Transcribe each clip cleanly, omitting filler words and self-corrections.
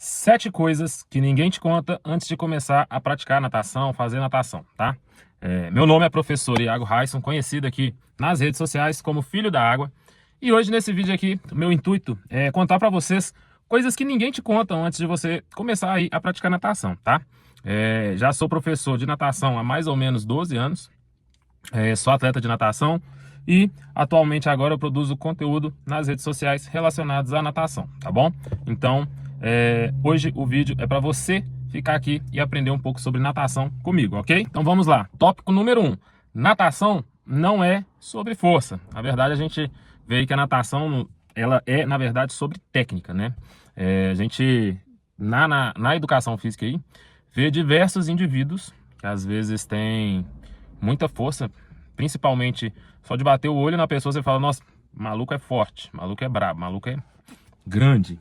7 coisas que ninguém te conta antes de começar a praticar natação, fazer natação, tá? Meu nome é professor Iago Raisson, conhecido aqui nas redes sociais como Filho da Água. E hoje nesse vídeo aqui, o meu intuito é contar para vocês coisas que ninguém te conta antes de você começar aí a praticar natação, tá? Já sou professor de natação há mais ou menos 12 anos, sou atleta de natação e atualmente agora eu produzo conteúdo nas redes sociais relacionados à natação, tá bom? Então, hoje o vídeo é para você ficar aqui e aprender um pouco sobre natação comigo, ok? Então vamos lá. Tópico número 1. Natação não é sobre força. Na verdade, a gente vê que a natação ela é, na verdade, sobre técnica, né? A gente, na educação física aí, vê diversos indivíduos que às vezes têm muita força, principalmente só de bater o olho na pessoa, você fala, nossa, maluco é forte, maluco é brabo, maluco é grande.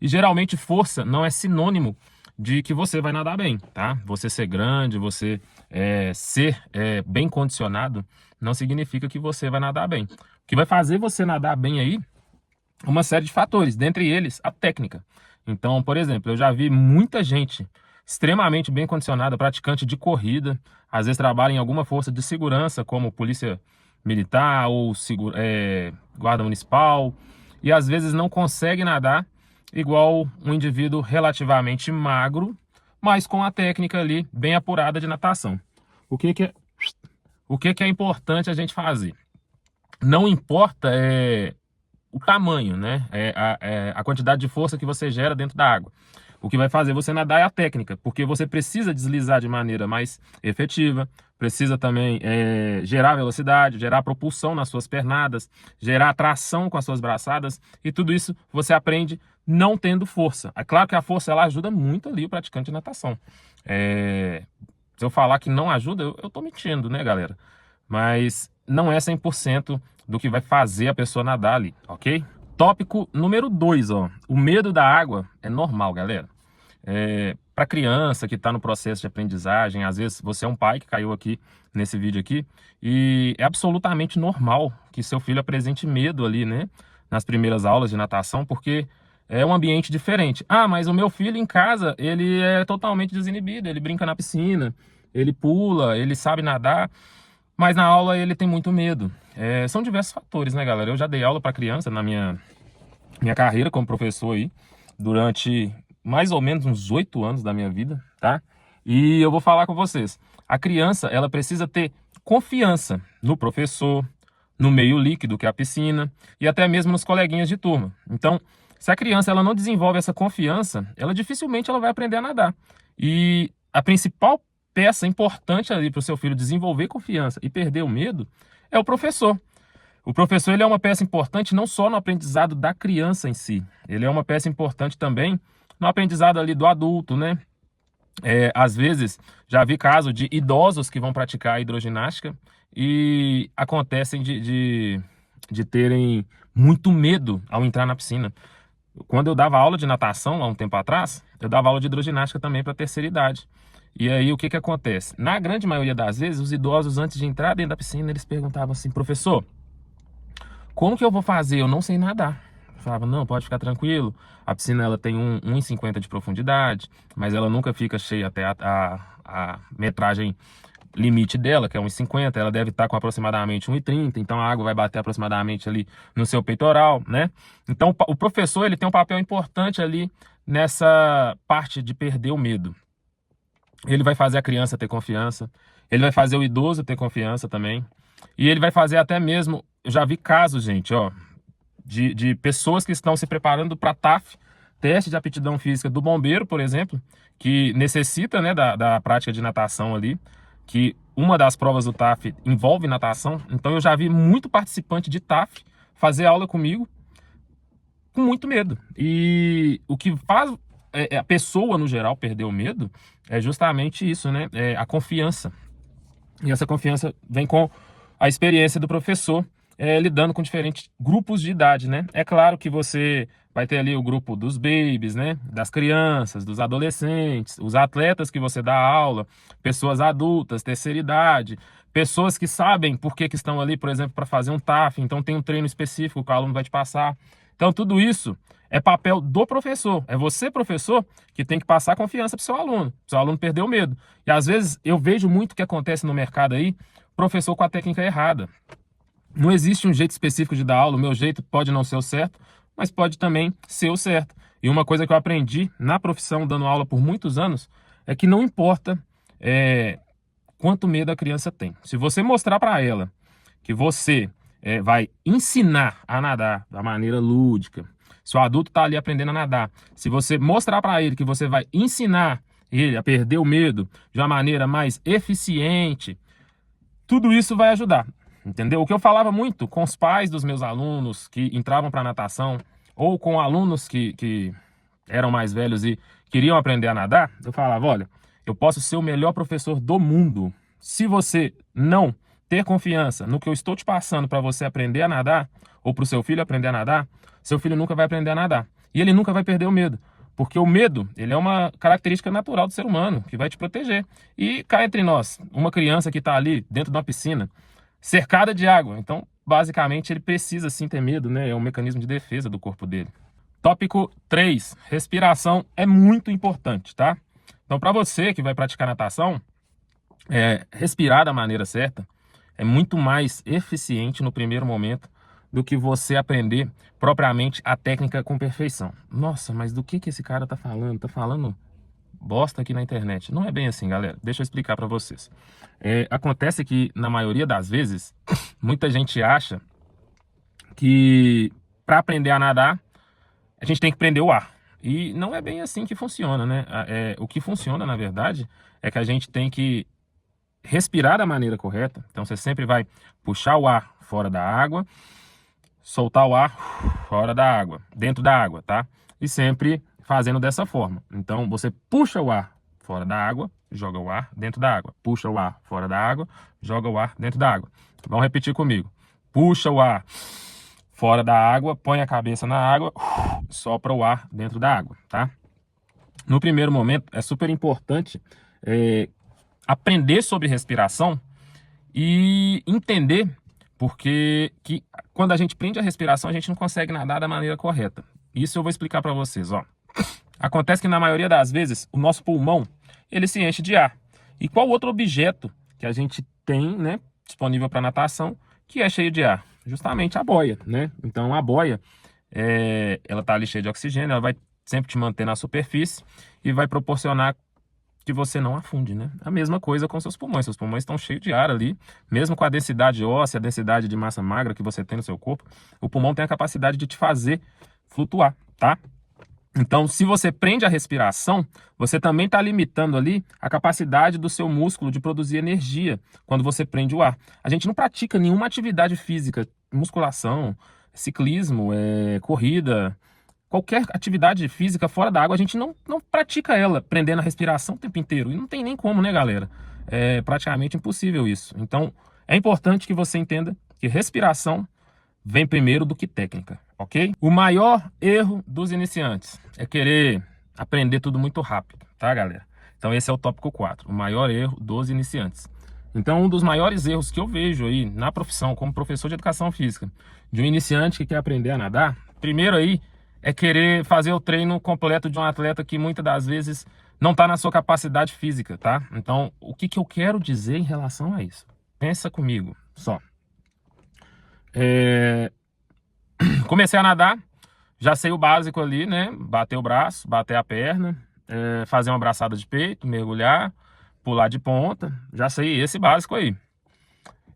E geralmente força não é sinônimo de que você vai nadar bem, tá? Você ser grande, você ser bem condicionado, não significa que você vai nadar bem. O que vai fazer você nadar bem aí, uma série de fatores, dentre eles a técnica. Então, por exemplo, eu já vi muita gente extremamente bem condicionada, praticante de corrida, às vezes trabalha em alguma força de segurança, como polícia militar ou guarda municipal, e às vezes não consegue nadar igual um indivíduo relativamente magro, mas com a técnica ali bem apurada de natação. O que é importante a gente fazer? Não importa o tamanho, né? A quantidade de força que você gera dentro da água. O que vai fazer você nadar é a técnica, porque você precisa deslizar de maneira mais efetiva, precisa também gerar velocidade, gerar propulsão nas suas pernadas, gerar tração com as suas braçadas, e tudo isso você aprende não tendo força. É claro que a força ela ajuda muito ali o praticante de natação. Se eu falar que não ajuda, eu tô mentindo, né, galera? Mas não é 100% do que vai fazer a pessoa nadar ali, ok? Tópico número 2, ó. O medo da água é normal, galera. Para criança que está no processo de aprendizagem, às vezes você é um pai que caiu aqui nesse vídeo aqui, e é absolutamente normal que seu filho apresente medo ali, né? Nas primeiras aulas de natação, porque é um ambiente diferente. Ah, mas o meu filho em casa, ele é totalmente desinibido, ele brinca na piscina, ele pula, ele sabe nadar, mas na aula ele tem muito medo. São diversos fatores, né, galera? Eu já dei aula para criança na minha carreira como professor aí, durante mais ou menos uns 8 anos da minha vida, tá? E eu vou falar com vocês. A criança, ela precisa ter confiança no professor, no meio líquido, que é a piscina, e até mesmo nos coleguinhas de turma. Então, se a criança ela não desenvolve essa confiança, ela dificilmente ela vai aprender a nadar. E a principal peça importante ali para o seu filho desenvolver confiança e perder o medo é o professor. O professor ele é uma peça importante não só no aprendizado da criança em si, ele é uma peça importante também no aprendizado ali do adulto, né? Às vezes, já vi caso de idosos que vão praticar hidroginástica e acontecem de terem muito medo ao entrar na piscina. Quando eu dava aula de natação, há um tempo atrás, eu dava aula de hidroginástica também para a terceira idade. E aí, o que acontece? Na grande maioria das vezes, os idosos, antes de entrar dentro da piscina, eles perguntavam assim, professor, como que eu vou fazer? Eu não sei nadar. Eu falava, não, pode ficar tranquilo. A piscina ela tem 1,50 de profundidade, mas ela nunca fica cheia até a metragem limite dela, que é 1,50. Ela deve estar com aproximadamente 1,30, então a água vai bater aproximadamente ali no seu peitoral, né? Então o professor ele tem um papel importante ali nessa parte de perder o medo. Ele vai fazer a criança ter confiança, ele vai fazer o idoso ter confiança também, e ele vai fazer até mesmo, eu já vi casos, gente, ó, de pessoas que estão se preparando para TAF, teste de aptidão física do bombeiro, por exemplo, que necessita, né, da prática de natação ali, que uma das provas do TAF envolve natação. Então eu já vi muito participante de TAF fazer aula comigo com muito medo. E o que faz a pessoa, no geral, perder o medo é justamente isso, né? A confiança. E essa confiança vem com a experiência do professor lidando com diferentes grupos de idade, né? É claro que você vai ter ali o grupo dos babies, né? Das crianças, dos adolescentes, os atletas que você dá aula, pessoas adultas, terceira idade, pessoas que sabem por que estão ali, por exemplo, para fazer um TAF, então tem um treino específico que o aluno vai te passar. Então tudo isso é papel do professor. É você, professor, que tem que passar confiança para o seu aluno perder o medo. E às vezes eu vejo muito o que acontece no mercado aí, professor com a técnica errada. Não existe um jeito específico de dar aula, o meu jeito pode não ser o certo, mas pode também ser o certo. E uma coisa que eu aprendi na profissão, dando aula por muitos anos, é que não importa quanto medo a criança tem. Se você mostrar para ela que você vai ensinar a nadar da maneira lúdica, se o adulto está ali aprendendo a nadar, se você mostrar para ele que você vai ensinar ele a perder o medo de uma maneira mais eficiente, tudo isso vai ajudar, entendeu? O que eu falava muito com os pais dos meus alunos que entravam para natação, ou com alunos que eram mais velhos e queriam aprender a nadar, eu falava, olha, eu posso ser o melhor professor do mundo. Se você não ter confiança no que eu estou te passando para você aprender a nadar, ou para o seu filho aprender a nadar, seu filho nunca vai aprender a nadar. E ele nunca vai perder o medo. Porque o medo, ele é uma característica natural do ser humano, que vai te proteger. E cá entre nós, uma criança que está ali dentro de uma piscina, cercada de água. Então, basicamente, ele precisa sim ter medo, né? É um mecanismo de defesa do corpo dele. Tópico 3. Respiração é muito importante, tá? Então, para você que vai praticar natação, respirar da maneira certa é muito mais eficiente no primeiro momento do que você aprender propriamente a técnica com perfeição. Nossa, mas do que esse cara tá falando? Tá falando bosta aqui na internet. Não é bem assim, galera. Deixa eu explicar para vocês. Acontece que, na maioria das vezes, muita gente acha que para aprender a nadar, a gente tem que prender o ar. E não é bem assim que funciona, né? O que funciona, na verdade, é que a gente tem que respirar da maneira correta. Então você sempre vai puxar o ar fora da água, soltar o ar fora da água, dentro da água, tá? E sempre fazendo dessa forma. Então você puxa o ar fora da água, joga o ar dentro da água. Puxa o ar fora da água, joga o ar dentro da água. Vamos repetir comigo. Puxa o ar fora da água, põe a cabeça na água, sopra o ar dentro da água, tá? No primeiro momento, é super importante aprender sobre respiração e entender porque quando a gente prende a respiração, a gente não consegue nadar da maneira correta. Isso eu vou explicar para vocês, ó. Acontece que na maioria das vezes, o nosso pulmão, ele se enche de ar. E qual outro objeto que a gente tem, né, disponível para natação, que é cheio de ar? Justamente a boia, né? Então a boia, ela tá ali cheia de oxigênio, ela vai sempre te manter na superfície e vai proporcionar que você não afunde, né? A mesma coisa com seus pulmões. Seus pulmões estão cheios de ar ali, mesmo com a densidade óssea, a densidade de massa magra que você tem no seu corpo, o pulmão tem a capacidade de te fazer flutuar, tá? Então, se você prende a respiração, você também está limitando ali a capacidade do seu músculo de produzir energia quando você prende o ar. A gente não pratica nenhuma atividade física, musculação, ciclismo, corrida, qualquer atividade física fora da água, a gente não pratica ela, prendendo a respiração o tempo inteiro. E não tem nem como, né, galera? É praticamente impossível isso. Então, é importante que você entenda que respiração vem primeiro do que técnica, ok? O maior erro dos iniciantes é querer aprender tudo muito rápido, tá, galera? Então, esse é o tópico 4, o maior erro dos iniciantes. Então, um dos maiores erros que eu vejo aí na profissão, como professor de educação física, de um iniciante que quer aprender a nadar, primeiro aí, é querer fazer o treino completo de um atleta que muitas das vezes não está na sua capacidade física, tá? Então, o que eu quero dizer em relação a isso? Pensa comigo, só. Comecei a nadar, já sei o básico ali, né? Bater o braço, bater a perna, fazer uma braçada de peito, mergulhar, pular de ponta, já sei esse básico aí.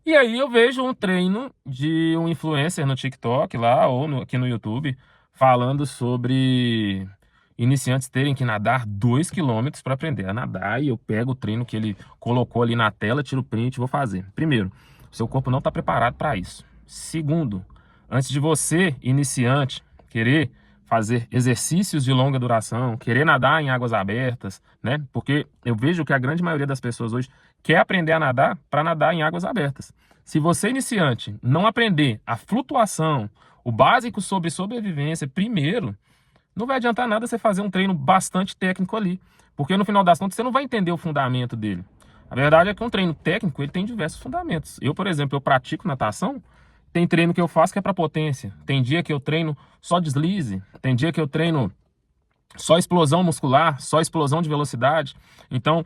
E aí eu vejo um treino de um influencer no TikTok lá, ou aqui no YouTube, falando sobre iniciantes terem que nadar 2 km para aprender a nadar, e eu pego o treino que ele colocou ali na tela, tiro o print e vou fazer. Primeiro, o seu corpo não está preparado para isso. Segundo, antes de você, iniciante, querer fazer exercícios de longa duração, querer nadar em águas abertas, né? Porque eu vejo que a grande maioria das pessoas hoje quer aprender a nadar para nadar em águas abertas. Se você, iniciante, não aprender a flutuação, o básico sobre sobrevivência primeiro, não vai adiantar nada você fazer um treino bastante técnico ali, porque no final das contas você não vai entender o fundamento dele. A verdade é que um treino técnico ele tem diversos fundamentos. Eu, por exemplo, eu pratico natação tem treino que eu faço que é para potência. Tem dia que eu treino só deslize. Tem dia que eu treino só explosão muscular, só explosão de velocidade. Então,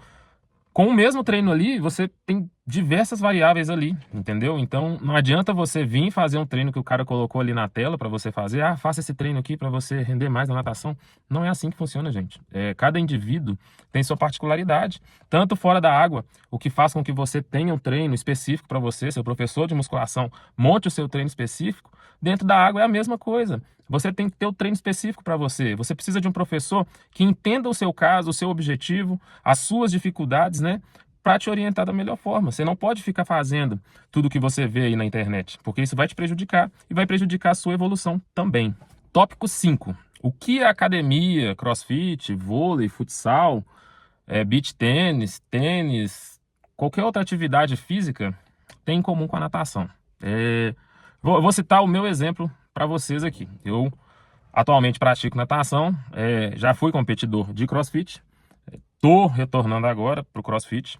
com o mesmo treino ali, você tem diversas variáveis ali, entendeu? Então, não adianta você vir fazer um treino que o cara colocou ali na tela para você fazer. Ah, faça esse treino aqui para você render mais na natação. Não é assim que funciona, gente. Cada indivíduo tem sua particularidade, tanto fora da água, o que faz com que você tenha um treino específico para você, seu professor de musculação monte o seu treino específico. Dentro da água é a mesma coisa. Você tem que ter o treino específico para você. Você precisa de um professor que entenda o seu caso, o seu objetivo, as suas dificuldades, né? Para te orientar da melhor forma. Você não pode ficar fazendo tudo que você vê aí na internet, porque isso vai te prejudicar e vai prejudicar a sua evolução também. Tópico 5. O que a academia, crossfit, vôlei, futsal, beach tênis, tênis, qualquer outra atividade física tem em comum com a natação? Vou citar o meu exemplo para vocês aqui. Eu atualmente pratico natação, já fui competidor de crossfit, estou retornando agora para o crossfit.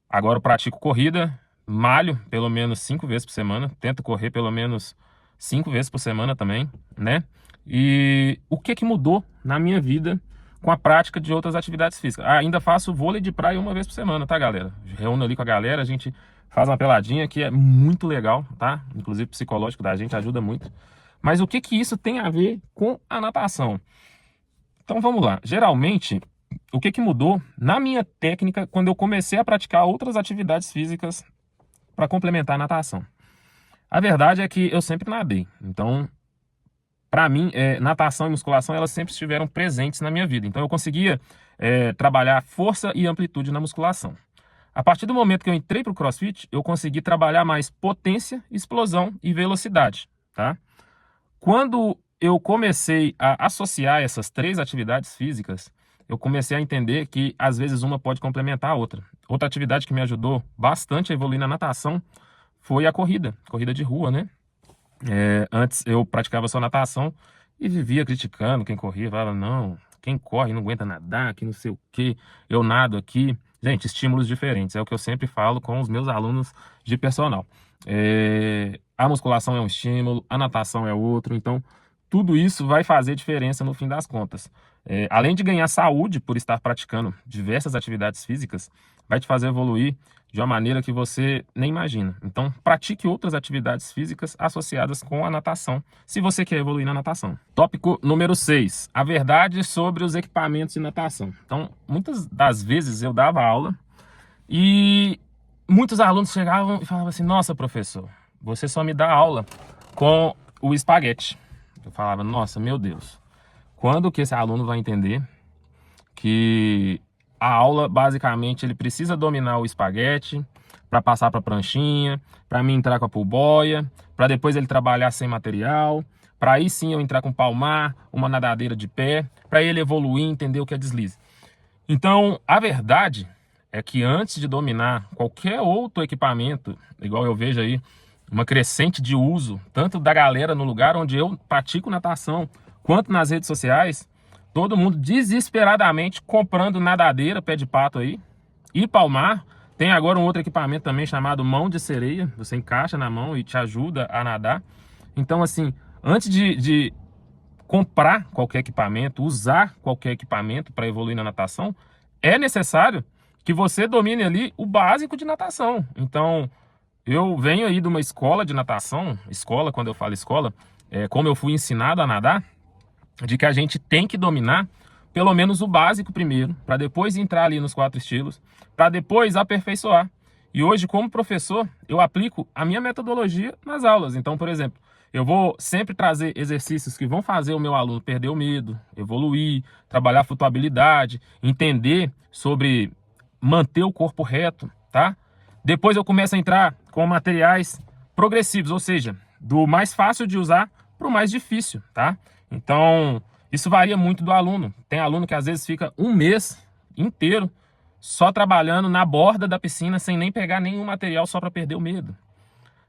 Agora eu pratico corrida, malho pelo menos 5 vezes por semana, tento correr pelo menos 5 vezes por semana também, né? E o que mudou na minha vida com a prática de outras atividades físicas? Ainda faço vôlei de praia 1 vez por semana, tá, galera? Reúno ali com a galera, a gente faz uma peladinha que é muito legal, tá? Inclusive psicológico da gente ajuda muito. Mas o que isso tem a ver com a natação? Então vamos lá. Geralmente, o que mudou na minha técnica quando eu comecei a praticar outras atividades físicas para complementar a natação? A verdade é que eu sempre nadei. Então, para mim, natação e musculação, elas sempre estiveram presentes na minha vida. Então eu conseguia trabalhar força e amplitude na musculação. A partir do momento que eu entrei para o CrossFit, eu consegui trabalhar mais potência, explosão e velocidade, tá? Quando eu comecei a associar essas 3 atividades físicas, eu comecei a entender que às vezes uma pode complementar a outra. Outra atividade que me ajudou bastante a evoluir na natação foi a corrida de rua, né? Antes eu praticava só natação e vivia criticando quem corria, falava, não, quem corre não aguenta nadar, que não sei o que, eu nado aqui. Gente, estímulos diferentes, é o que eu sempre falo com os meus alunos de personal. A musculação é um estímulo, a natação é outro, então tudo isso vai fazer diferença no fim das contas. Além de ganhar saúde por estar praticando diversas atividades físicas, vai te fazer evoluir de uma maneira que você nem imagina. Então, pratique outras atividades físicas associadas com a natação, se você quer evoluir na natação. Tópico número 6. A verdade sobre os equipamentos de natação. Então, muitas das vezes eu dava aula e muitos alunos chegavam e falavam assim, nossa, professor, você só me dá aula com o espaguete. Eu falava, nossa, meu Deus, quando que esse aluno vai entender que a aula, basicamente, ele precisa dominar o espaguete para passar para a pranchinha, para mim entrar com a pulboia, para depois ele trabalhar sem material, para aí sim eu entrar com palmar, uma nadadeira de pé, para ele evoluir e entender o que é deslize. Então, a verdade é que antes de dominar qualquer outro equipamento, igual eu vejo aí, uma crescente de uso, tanto da galera no lugar onde eu pratico natação, quanto nas redes sociais, todo mundo desesperadamente comprando nadadeira, pé de pato aí, e palmar. Tem agora um outro equipamento também chamado mão de sereia, você encaixa na mão e te ajuda a nadar. Então assim, antes de comprar qualquer equipamento, usar qualquer equipamento para evoluir na natação, é necessário que você domine ali o básico de natação. Então, eu venho aí de uma escola de natação, escola, quando eu falo escola, como eu fui ensinado a nadar, de que a gente tem que dominar pelo menos o básico primeiro, para depois entrar ali nos 4 estilos, para depois aperfeiçoar. E hoje, como professor, eu aplico a minha metodologia nas aulas. Então, por exemplo, eu vou sempre trazer exercícios que vão fazer o meu aluno perder o medo, evoluir, trabalhar a flutuabilidade, entender sobre manter o corpo reto, tá? Depois eu começo a entrar com materiais progressivos, ou seja, do mais fácil de usar para o mais difícil, tá? Então, isso varia muito do aluno. Tem aluno que às vezes fica 1 mês inteiro só trabalhando na borda da piscina sem nem pegar nenhum material só para perder o medo.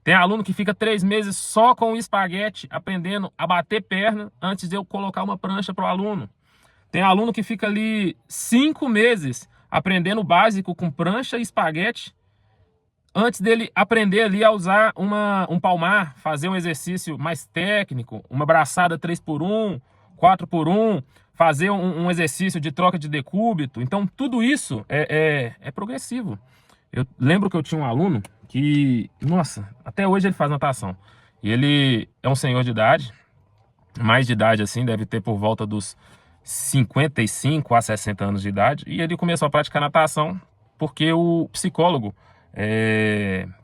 Tem aluno que fica 3 meses só com o espaguete aprendendo a bater perna antes de eu colocar uma prancha para o aluno. Tem aluno que fica ali 5 meses aprendendo o básico com prancha e espaguete antes dele aprender ali a usar um palmar, fazer um exercício mais técnico, uma braçada 3x1, 4x1, fazer um exercício de troca de decúbito. Então, tudo isso é progressivo. Eu lembro que eu tinha um aluno que, nossa, até hoje ele faz natação. E ele é um senhor de idade, mais de idade assim, deve ter por volta dos 55 a 60 anos de idade. E ele começou a praticar natação porque o psicólogo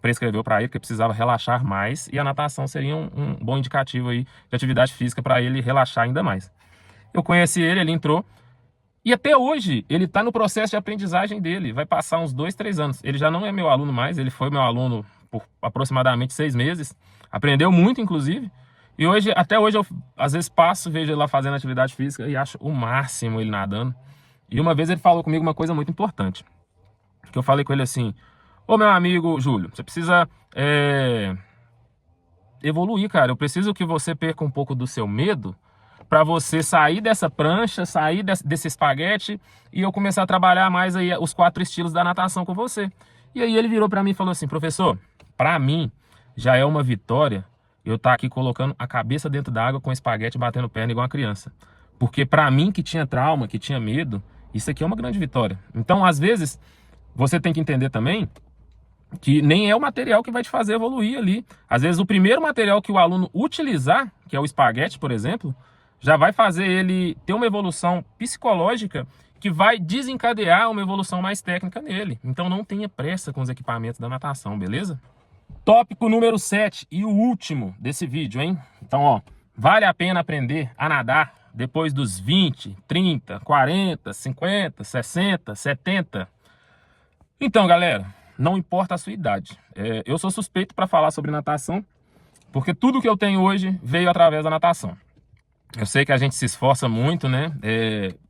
prescreveu para ele que precisava relaxar mais, e a natação seria um bom indicativo aí de atividade física para ele relaxar ainda mais. Eu conheci ele, ele entrou, e até hoje ele está no processo de aprendizagem dele, vai passar uns 2, 3 anos. Ele já não é meu aluno mais, ele foi meu aluno por aproximadamente 6 meses, aprendeu muito inclusive, e hoje, até hoje eu às vezes passo, vejo ele lá fazendo atividade física e acho o máximo ele nadando. E uma vez ele falou comigo uma coisa muito importante, que eu falei com ele assim: ô meu amigo Júlio, você precisa evoluir, cara. Eu preciso que você perca um pouco do seu medo para você sair dessa prancha, sair desse espaguete e eu começar a trabalhar mais aí os 4 estilos da natação com você. E aí ele virou para mim e falou assim: professor, para mim já é uma vitória eu estar aqui colocando a cabeça dentro da água com espaguete batendo perna igual uma criança. Porque para mim que tinha trauma, que tinha medo, isso aqui é uma grande vitória. Então, às vezes, você tem que entender também que nem é o material que vai te fazer evoluir ali. Às vezes o primeiro material que o aluno utilizar, que é o espaguete, por exemplo, já vai fazer ele ter uma evolução psicológica que vai desencadear uma evolução mais técnica nele. Então não tenha pressa com os equipamentos da natação, beleza? Tópico número 7 e o último desse vídeo, hein? Então, ó, vale a pena aprender a nadar depois dos 20, 30, 40, 50, 60, 70? Então, galera, não importa a sua idade. Eu sou suspeito para falar sobre natação, porque tudo que eu tenho hoje veio através da natação. Eu sei que a gente se esforça muito, né?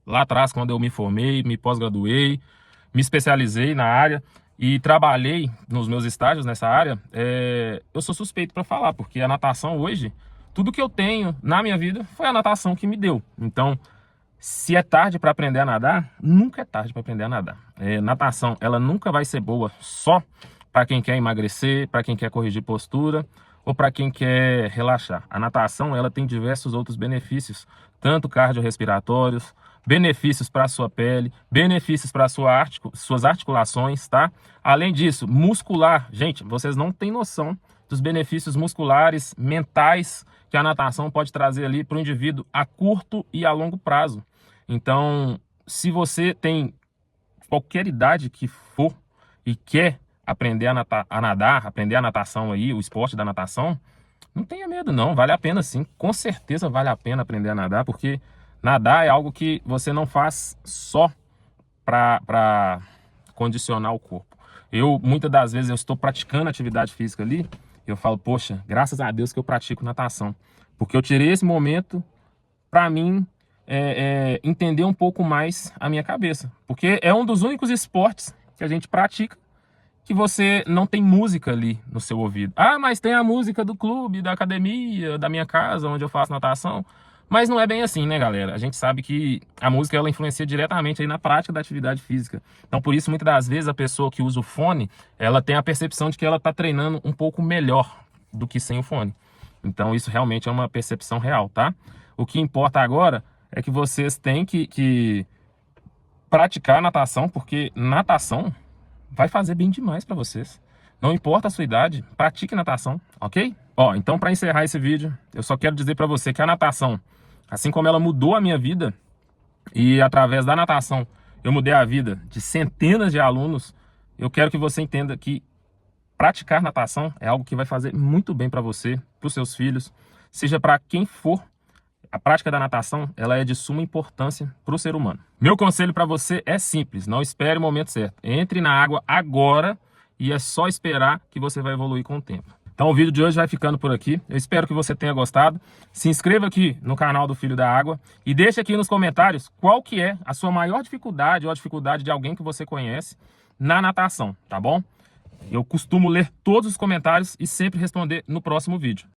Lá atrás, quando eu me formei, me pós-graduei, me especializei na área e trabalhei nos meus estágios nessa área, eu sou suspeito para falar, porque a natação hoje, tudo que eu tenho na minha vida foi a natação que me deu. Então, se é tarde para aprender a nadar, nunca é tarde para aprender a nadar. Natação, ela nunca vai ser boa só para quem quer emagrecer, para quem quer corrigir postura ou para quem quer relaxar. A natação, ela tem diversos outros benefícios, tanto cardiorrespiratórios, benefícios para a sua pele, benefícios para suas articulações, tá? Além disso, muscular. Gente, vocês não têm noção dos benefícios musculares, mentais, que a natação pode trazer ali para o indivíduo a curto e a longo prazo. Então, se você tem qualquer idade que for e quer aprender a nadar, aprender a natação aí, o esporte da natação, não tenha medo não, vale a pena sim, com certeza vale a pena aprender a nadar, porque nadar é algo que você não faz só para condicionar o corpo. Muitas das vezes eu estou praticando atividade física ali, eu falo, poxa, graças a Deus que eu pratico natação, porque eu tirei esse momento para mim entender um pouco mais a minha cabeça, porque é um dos únicos esportes que a gente pratica que você não tem música ali no seu ouvido. Ah, mas tem a música do clube, da academia, da minha casa, onde eu faço natação. Mas não é bem assim, né, galera? A gente sabe que a música, ela influencia diretamente aí na prática da atividade física. Então, por isso, muitas das vezes, a pessoa que usa o fone, ela tem a percepção de que ela está treinando um pouco melhor do que sem o fone. Então, isso realmente é uma percepção real, tá? O que importa agora é que vocês têm que praticar natação, porque natação vai fazer bem demais para vocês. Não importa a sua idade, pratique natação, ok? Ó, então para encerrar esse vídeo, eu só quero dizer para você que a natação, assim como ela mudou a minha vida, e através da natação eu mudei a vida de centenas de alunos, eu quero que você entenda que praticar natação é algo que vai fazer muito bem para você, para os seus filhos, seja para quem for. A prática da natação, ela é de suma importância para o ser humano. Meu conselho para você é simples, não espere o momento certo. Entre na água agora e é só esperar que você vai evoluir com o tempo. Então o vídeo de hoje vai ficando por aqui. Eu espero que você tenha gostado. Se inscreva aqui no canal do Filho da Água e deixe aqui nos comentários qual que é a sua maior dificuldade ou a dificuldade de alguém que você conhece na natação, tá bom? Eu costumo ler todos os comentários e sempre responder no próximo vídeo.